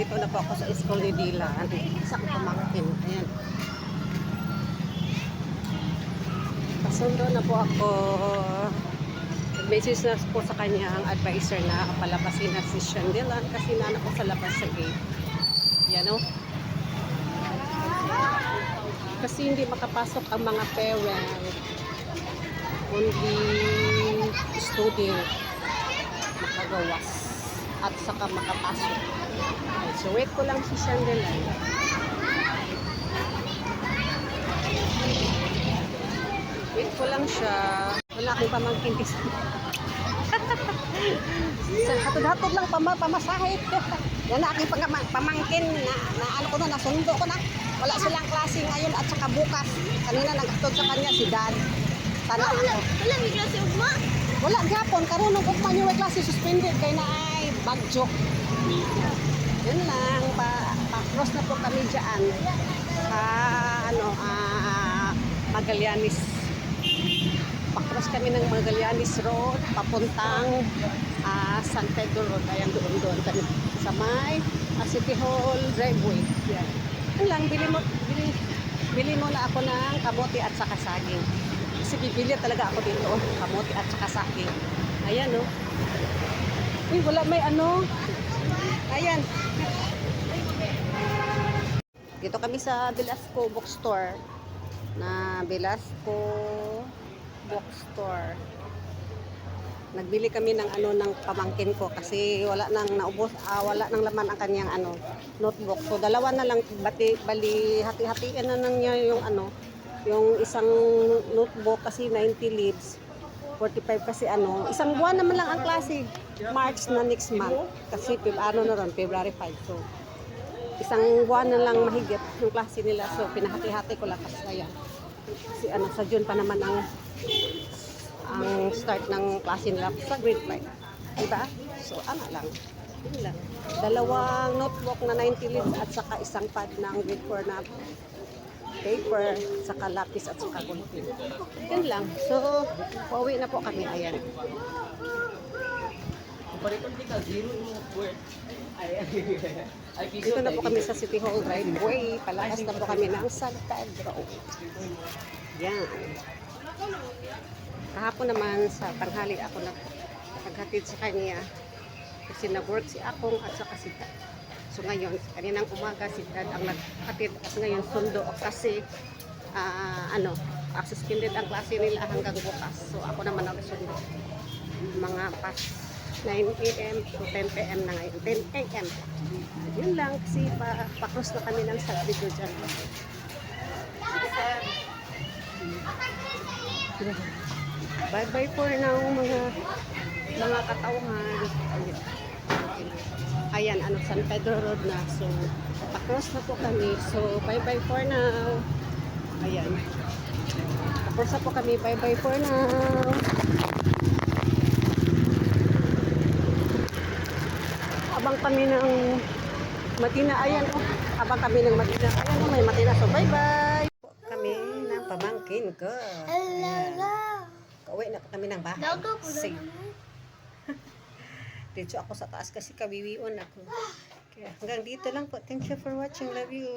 nandito na po ako sa school ni Dylan. Sa pamangkin. Ayan. Pasundo na po ako. Nag-message na po sa kanya ang advisor na palabasin na si Sean Dylan kasi nana ko sa labas sa gate. Yan o. Kasi hindi makapasok ang mga parent. Only student makagawas at saka makapasok. So wait ko lang si Sean Dylan. Wait ko lang siya. Wala akong pamangkin isa. Hatod-hatod lang pamasahit. Yan na aking pamangkin na ano ko na, nasundo ko na. Wala silang klase ngayon at saka bukas. Kanina naghatod sa kanya si Dad. Tanong ako. Wala, may klase ugma. Wala gapon. Karoon ng ugma niyo may klase suspended kay na ay bagyo. Yun lang. Pa-cross na po kami dyan. Magallanes. Pa-cross kami ng Magallanes Road. Papuntang San Pedro Road. Ayan doon kami sa may City Hall Driveway. Yan. Yun lang. Bili mo na ako ng kamote at saka saging. Kasi bibili talaga ako dito. Kamote at saka saging. Ayan o. Uy, wala may ano. Ayan. Dito kami sa Velasco Bookstore. Na Velasco Bookstore. Nagbili kami ng ng pamangkin ko kasi wala nang naubos, wala nang laman ang kanyang notebook. So dalawa na lang bali hati-hatiin na nang niya yung yung isang notebook kasi 90 leaves. 45 kasi isang buwan naman lang ang klase. March na next month kasi na ron, February 5. So isang buwan na lang mahigit yung klase nila. So pinahati-hati ko lang kasi ayan. Kasi sa June pa naman ang start ng klase nila sa grade 5. Diba? So, lang. Yun lang. Dalawang notebook na 90 leaves at saka isang pad ng grade 4 na paper, saka lapis at saka gunting. Yun lang. So, pauwi na po kami. Ayan. Dito na po kami sa City Hall Driveway. Palakas na po kami ng San Pedro. Yan. Kahapon naman sa tanghali ako naghatid sa kanya kasi nag-work si Akong at saka si Dad. So ngayon, kaninang umaga si Dad ang naghatid at ngayon sundo kasi suspended ang klase nila hanggang bukas. So ako naman nagsundo. Mga past 9 AM to 10 PM na ngayon. 10 AM. Yun lang kasi pa-cross na kami ng subdivision dyan. Bye-bye for now mga katauhan. Ayan, San Pedro Road na. So, pa-cross na po kami. So, bye-bye for now. Ayan. Pa-cross na po kami. Bye-bye for now. Abang kami ng Matina. Ayan, abang kami ng Matina. Ayan, may Matina. So, bye-bye. Kami ng pamangkin ko. Kauwi na kami ng bahay. Safe. Dito ako sa taas kasi kawiwion ako. Kaya hanggang dito lang po. Thank you for watching. Love you.